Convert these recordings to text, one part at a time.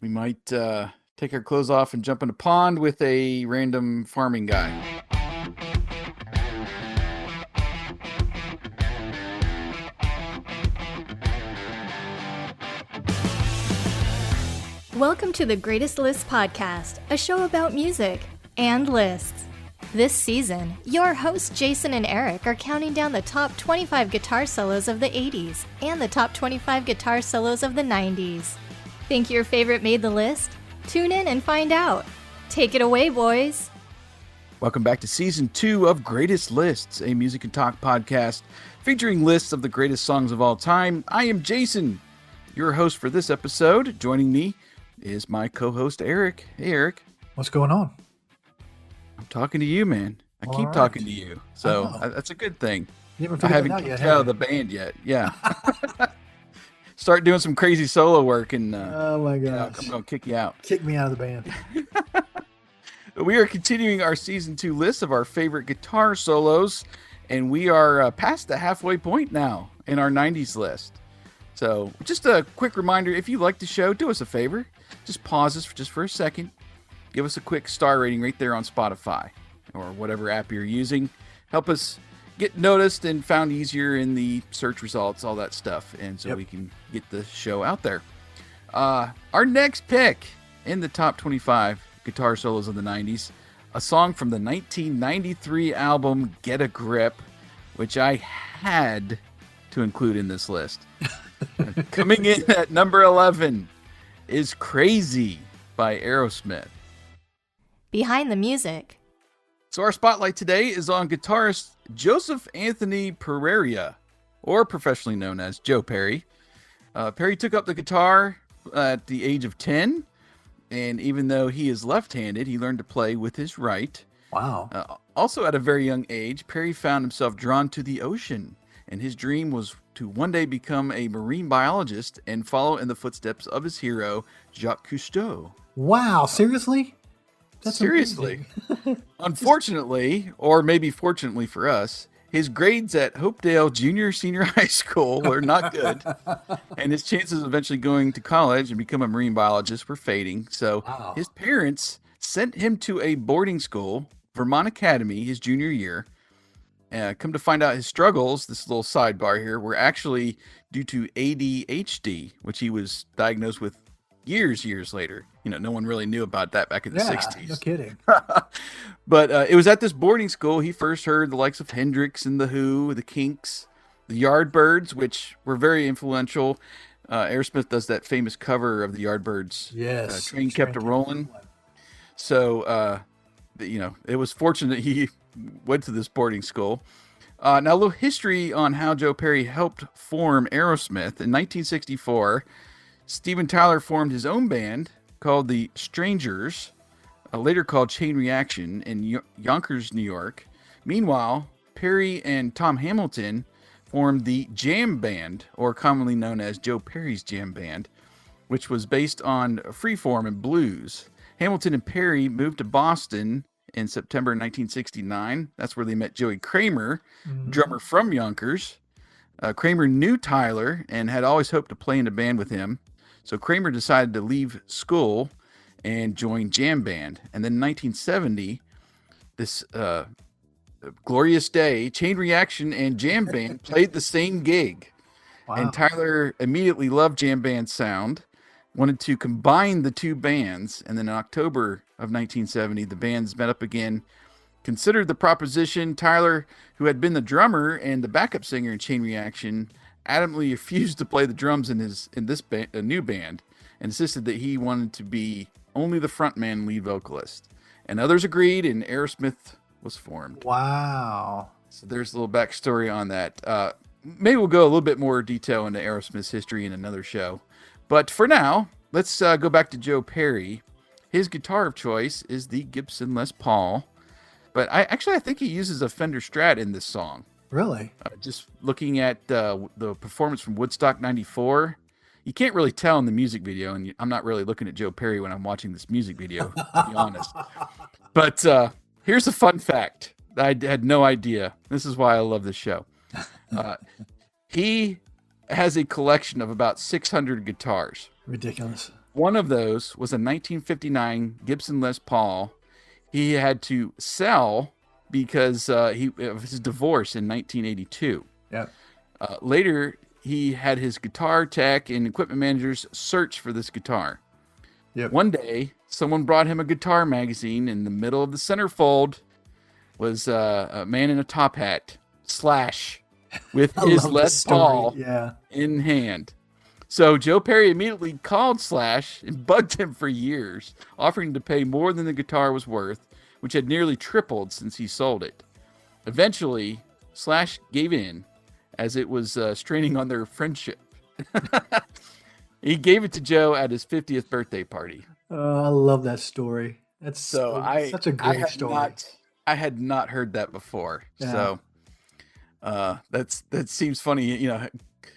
We might take our clothes off and jump in a pond with a random farming guy. Welcome to the Greatest Lists podcast, a show about music and lists. This season, your hosts Jason and Eric are counting down the top 25 guitar solos of the 80s and the top 25 guitar solos of the 90s. Think your favorite made the list? Tune in and find out. Take it away, boys. Welcome back to Season 2 of Greatest Lists, a music and talk podcast featuring lists of the greatest songs of all time. I am Jason, your host for this episode. Joining me is my co-host, Eric. Hey, Eric. What's going on? I'm talking to you, man. I keep talking to you, so that's a good thing. I haven't kicked out of the band yet. Yeah. Start doing some crazy solo work, and oh my gosh, I'm going to kick you out. Kick me out of the band. We are continuing our Season 2 list of our favorite guitar solos, and we are past the halfway point now in our 90s list. So just a quick reminder, if you like the show, do us a favor. Just pause us for a second. Give us a quick star rating right there on Spotify or whatever app you're using. Help us get noticed and found easier in the search results, all that stuff. And so we can get the show out there. Our next pick in the top 25 guitar solos of the 90s, a song from the 1993 album Get a Grip, which I had to include in this list. Coming in at number 11 is Crazy by Aerosmith. Behind the music. So our spotlight today is on guitarist Joseph Anthony Pereira, or professionally known as Joe Perry. Perry took up the guitar at the age of 10, and even though he is left-handed, he learned to play with his right. Wow. Also at a very young age, Perry found himself drawn to the ocean, and his dream was to one day become a marine biologist and follow in the footsteps of his hero, Jacques Cousteau. Wow, seriously? That's Seriously. Unfortunately, or maybe fortunately for us, his grades at Hopedale Senior High School were not good, and his chances of eventually going to college and become a marine biologist were fading. So his parents sent him to a boarding school, Vermont Academy, his junior year. Come to find out his struggles, this little sidebar here, were actually due to ADHD, which he was diagnosed with years later. You know, no one really knew about that back in the 60s. No kidding. But it was at this boarding school he first heard the likes of Hendrix and The Who, the Kinks, the Yardbirds, which were very influential. Aerosmith does that famous cover of the Yardbirds. Yes. Train Kept A-Rollin'. So, it was fortunate he went to this boarding school. Now, a little history on how Joe Perry helped form Aerosmith. In 1964, Steven Tyler formed his own band called the Strangers, later called Chain Reaction, in Yonkers, New York. Meanwhile, Perry and Tom Hamilton formed the Jam Band, or commonly known as Joe Perry's Jam Band, which was based on freeform and blues. Hamilton and Perry moved to Boston in September 1969. That's where they met Joey Kramer, drummer from Yonkers. Kramer knew Tyler and had always hoped to play in a band with him. So Kramer decided to leave school and join Jam Band. And then in 1970, this glorious day, Chain Reaction and Jam Band played the same gig. Wow. And Tyler immediately loved Jam Band's sound, wanted to combine the two bands. And then in October of 1970, the bands met up again, considered the proposition. Tyler, who had been the drummer and the backup singer in Chain Reaction, adamantly refused to play the drums in this new band, and insisted that he wanted to be only the frontman and lead vocalist. And others agreed, and Aerosmith was formed. Wow. So there's a little backstory on that. Maybe we'll go a little bit more detail into Aerosmith's history in another show. But for now, let's go back to Joe Perry. His guitar of choice is the Gibson Les Paul. But I think he uses a Fender Strat in this song. Really? Just looking at the performance from Woodstock 94, you can't really tell in the music video, and I'm not really looking at Joe Perry when I'm watching this music video, to be honest. But here's a fun fact I had no idea. This is why I love this show. He has a collection of about 600 guitars. Ridiculous. One of those was a 1959 Gibson Les Paul. He had to sell because of his divorce in 1982. Yep. Later, he had his guitar tech and equipment managers search for this guitar. Yep. One day, someone brought him a guitar magazine. In the middle of the centerfold was a man in a top hat, Slash, with I his love Les this story. Paul Yeah. in hand. So Joe Perry immediately called Slash and bugged him for years, offering to pay more than the guitar was worth, which had nearly tripled since he sold it. Eventually, Slash gave in, as it was straining on their friendship. He gave it to Joe at his 50th birthday party. Oh, I love that story. That's such a great story. I had not heard that before. Yeah. So that seems funny,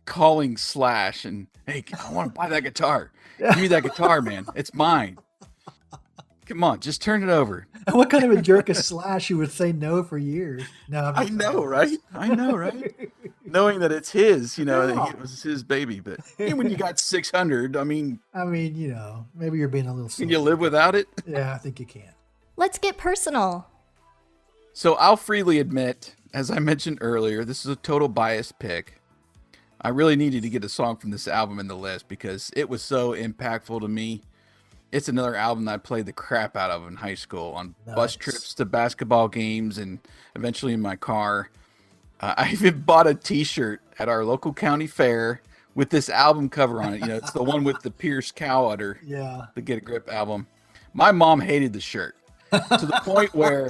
calling Slash and, hey, I want to buy that guitar. Give me that guitar, man. It's mine. Come on, just turn it over. What kind of a jerk is Slash who would say no for years? No, I know, right? Knowing that it's his, that it was his baby. But when you got 600, maybe you're being a little silly. Can you live without it? Yeah, I think you can. Let's get personal. So I'll freely admit, as I mentioned earlier, this is a total bias pick. I really needed to get a song from this album in the list because it was so impactful to me. It's another album that I played the crap out of in high school on bus trips to basketball games and eventually in my car. I even bought a t-shirt at our local county fair with this album cover on it. It's the one with the Pierce cow udder. Yeah. The Get a Grip album. My mom hated the shirt to the point where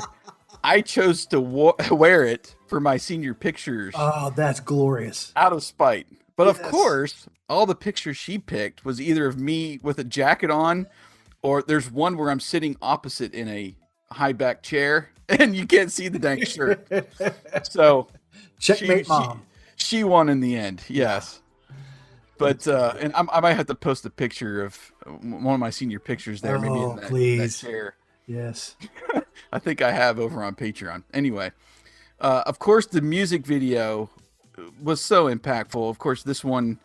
I chose to wear it for my senior pictures. Oh, that's glorious. Out of spite. But Yes. of course, all the pictures she picked was either of me with a jacket on, or there's one where I'm sitting opposite in a high back chair and you can't see the dang shirt. So Checkmate, Mom. She won in the end. Yes. But, and I might have to post a picture of one of my senior pictures there. Maybe in that chair. Yes. I think I have over on Patreon. Anyway, of course, the music video was so impactful. Of course, this one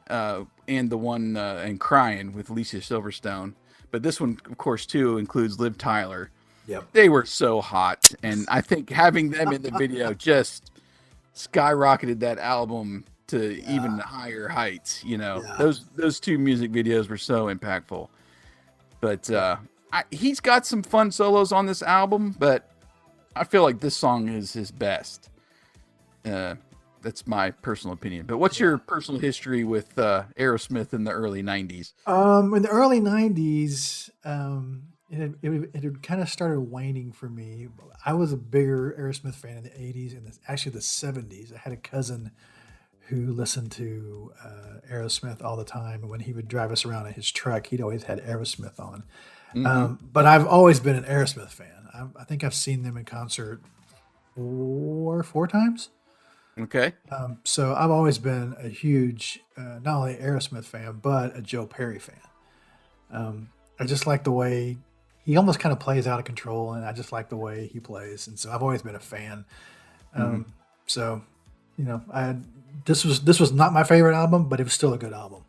and the one in Cryin with Alicia Silverstone. But this one, of course, too, includes Liv Tyler. Yep. They were so hot. And I think having them in the video just skyrocketed that album to even higher heights. Those two music videos were so impactful. But he's got some fun solos on this album, but I feel like this song is his best. That's my personal opinion. But what's your personal history with Aerosmith in the early 90s? In the early 90s, it had kind of started waning for me. I was a bigger Aerosmith fan in the 80s and actually the 70s. I had a cousin who listened to Aerosmith all the time. And when he would drive us around in his truck, he'd always had Aerosmith on. Mm-hmm. But I've always been an Aerosmith fan. I think I've seen them in concert four times. Okay. So I've always been a huge, not only Aerosmith fan, but a Joe Perry fan. I just like the way he almost kind of plays out of control, and I just like the way he plays. And so I've always been a fan. So, this was not my favorite album, but it was still a good album.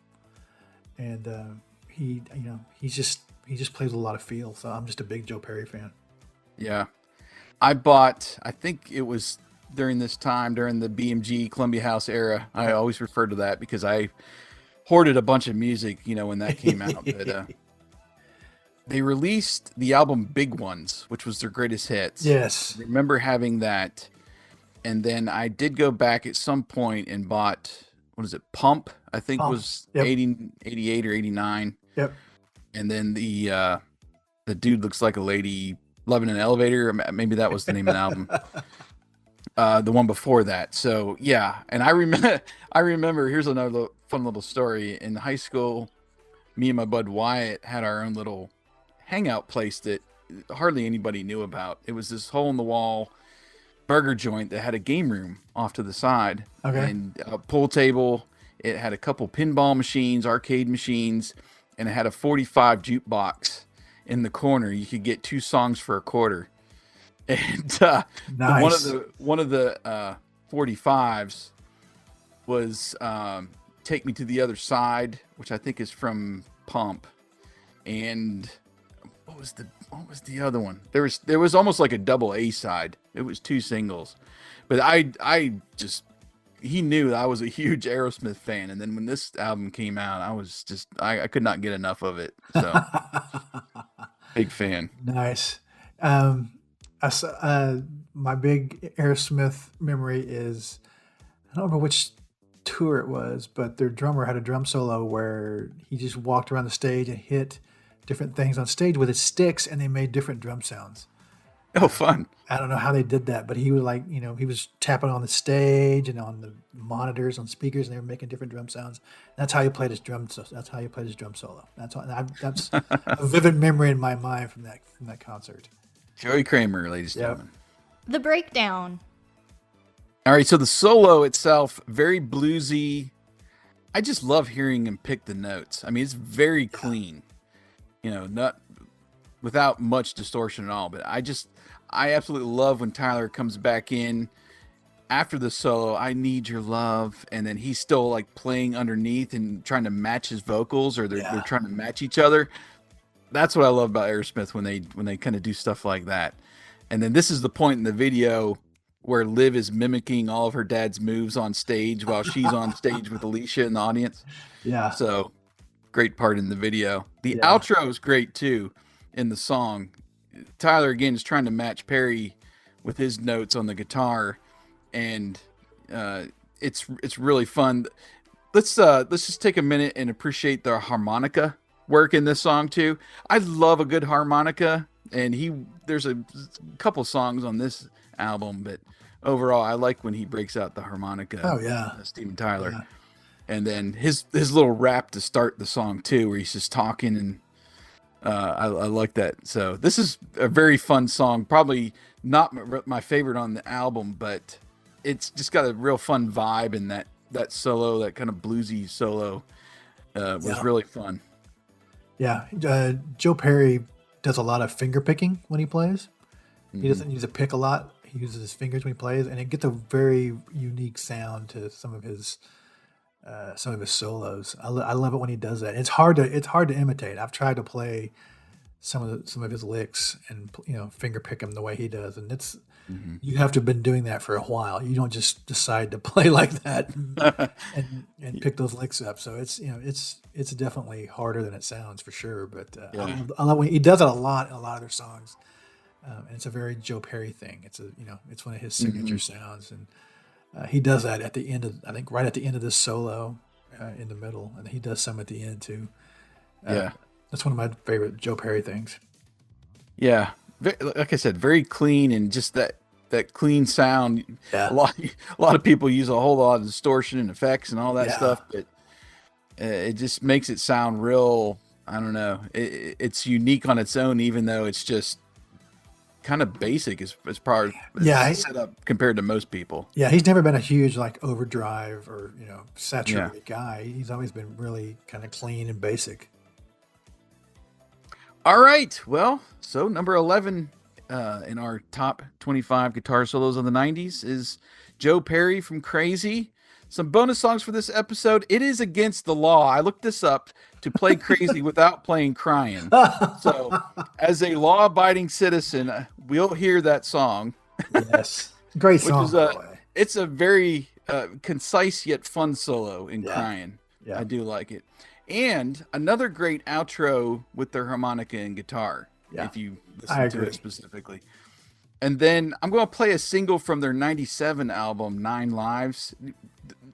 And he just plays with a lot of feel. So I'm just a big Joe Perry fan. Yeah. I think it was during this time, during the BMG Columbia House era. I always refer to that because I hoarded a bunch of music, when that came out. But they released the album Big Ones, which was their greatest hits. Yes. I remember having that. And then I did go back at some point and bought, Pump, I think was 88 or 89. Yep. And then the Dude Looks Like a Lady, Loving an Elevator. Maybe that was the name of the album. The one before that. So yeah. And I remember, here's another fun little story. In high school, me and my bud Wyatt had our own little hangout place that hardly anybody knew about. It was this hole in the wall burger joint that had a game room off to the side. Okay. And a pool table. It had a couple pinball machines, arcade machines, and it had a 45 jukebox in the corner. You could get 2 songs for $0.25. And nice. one of the 45s was Take Me to the Other Side, which I think is from Pump. and what was the other one? There was almost like a double A side. It was 2 singles, but I just he knew that I was a huge Aerosmith fan, and then when this album came out, I was just I could not get enough of it. So big fan. Nice. I saw, my big Aerosmith memory is, I don't remember which tour it was, but their drummer had a drum solo where he just walked around the stage and hit different things on stage with his sticks, and they made different drum sounds. Oh, fun. I don't know how they did that, but he was like, he was tapping on the stage and on the monitors, on speakers, and they were making different drum sounds. That's how he played his drum. That's how he played his drum solo. That's a vivid memory in my mind from that concert. Joey Kramer, ladies and gentlemen. The breakdown. All right, so the solo itself, very bluesy. I just love hearing him pick the notes. I mean, it's very clean, not without much distortion at all. But I absolutely love when Tyler comes back in after the solo. I need your love, and then he's still like playing underneath and trying to match his vocals, or they're trying to match each other. That's what I love about Aerosmith when they kind of do stuff like that. And then this is the point in the video where Liv is mimicking all of her dad's moves on stage while she's on stage with Alicia in the audience. Yeah. So great part in the video. The outro is great too in the song. Tyler again is trying to match Perry with his notes on the guitar, and it's really fun. Let's just take a minute and appreciate the harmonica work in this song too. I love a good harmonica, and there's a couple songs on this album, but overall I like when he breaks out the harmonica. Oh yeah, Steven Tyler. And then his little rap to start the song too, where he's just talking, and I like that. So this is a very fun song, probably not my favorite on the album, but it's just got a real fun vibe, and that solo, that kind of bluesy solo was really fun. Yeah, Joe Perry does a lot of finger picking when he plays. He doesn't use a pick a lot. He uses his fingers when he plays, and it gets a very unique sound to some of his solos. I love it when he does that. It's hard to imitate. I've tried to play some of his licks and finger pick them the way he does, and it's you have to have been doing that for a while. You don't just decide to play like that and pick those licks up. So it's definitely harder than it sounds for sure. But I love when he does it a lot in a lot of their songs, and it's a very Joe Perry thing. It's one of his signature sounds, and he does that at the end of, I think, right at the end of this solo, in the middle, and he does some at the end too. That's one of my favorite Joe Perry things. Yeah, like I said, very clean, and just that clean sound. Yeah. A lot of people use a whole lot of distortion and effects and all that stuff, but it just makes it sound real. I don't know. It's unique on its own, even though it's just kind of basic as far as set up compared to most people. Yeah, he's never been a huge like overdrive or saturated guy. He's always been really kind of clean and basic. All right, well, so number 11 in our top 25 guitar solos of the 90s is Joe Perry from Crazy. Some bonus songs for this episode. It is against the law. I looked this up to play Crazy without playing Cryin. So, as a law-abiding citizen, we'll hear that song. Yes, great song. It's a very concise yet fun solo in Cryin. Yeah. I do like it. And another great outro with their harmonica and guitar. Yeah. If you listen to it specifically. And then I'm going to play a single from their 97 album, 9 Lives.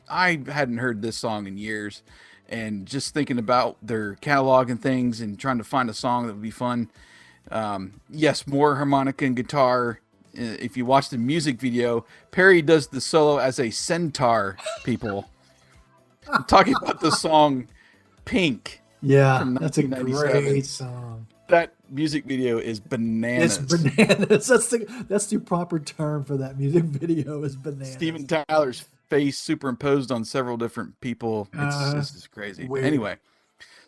I hadn't heard this song in years, and just thinking about their catalog and things and trying to find a song that would be fun. Yes, more harmonica and guitar. If you watch the music video, Perry does the solo as a centaur, people. I'm talking about the song Pink. Yeah, that's a great song. That music video is bananas. It's bananas. That's the proper term for that music video, is bananas. Steven Tyler's face superimposed on several different people. It's just crazy. Weird. Anyway,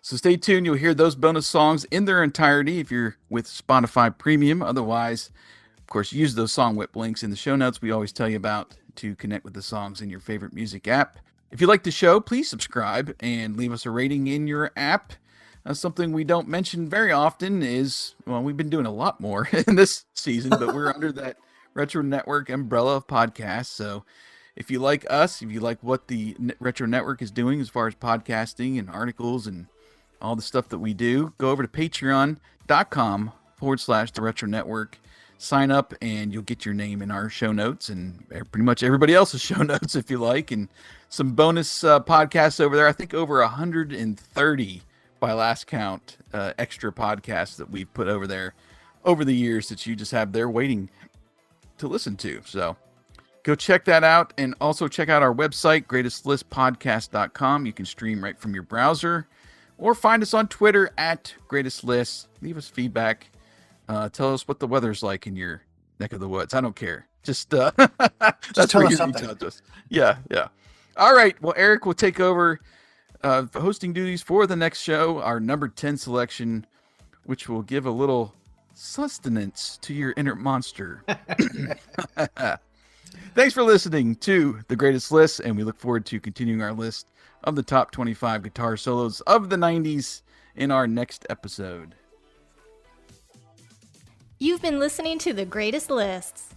so stay tuned. You'll hear those bonus songs in their entirety if you're with Spotify Premium. Otherwise, of course, use those song whip links in the show notes we always tell you about to connect with the songs in your favorite music app. If you like the show, please subscribe and leave us a rating in your app. Something we don't mention very often is, well, we've been doing a lot more in this season, but we're under that Retro Network umbrella of podcasts. So if you like us, if you like what the Retro Network is doing as far as podcasting and articles and all the stuff that we do, go over to patreon.com/the Retro Network. Sign up and you'll get your name in our show notes and pretty much everybody else's show notes if you like. And some bonus podcasts over there. I think over 130 by last count extra podcasts that we've put over there over the years that you just have there waiting to listen to. So go check that out, and also check out our website, greatestlistpodcast.com. You can stream right from your browser, or find us on Twitter at greatestlist. Leave us feedback. Tell us what the weather's like in your neck of the woods. I don't care. Just that's tell where us you reach something. out to us. Yeah. All right. Well, Eric will take over hosting duties for the next show, our number 10 selection, which will give a little sustenance to your inner monster. Thanks for listening to The Greatest List, and we look forward to continuing our list of the top 25 guitar solos of the 90s in our next episode. You've been listening to The Greatest Lists.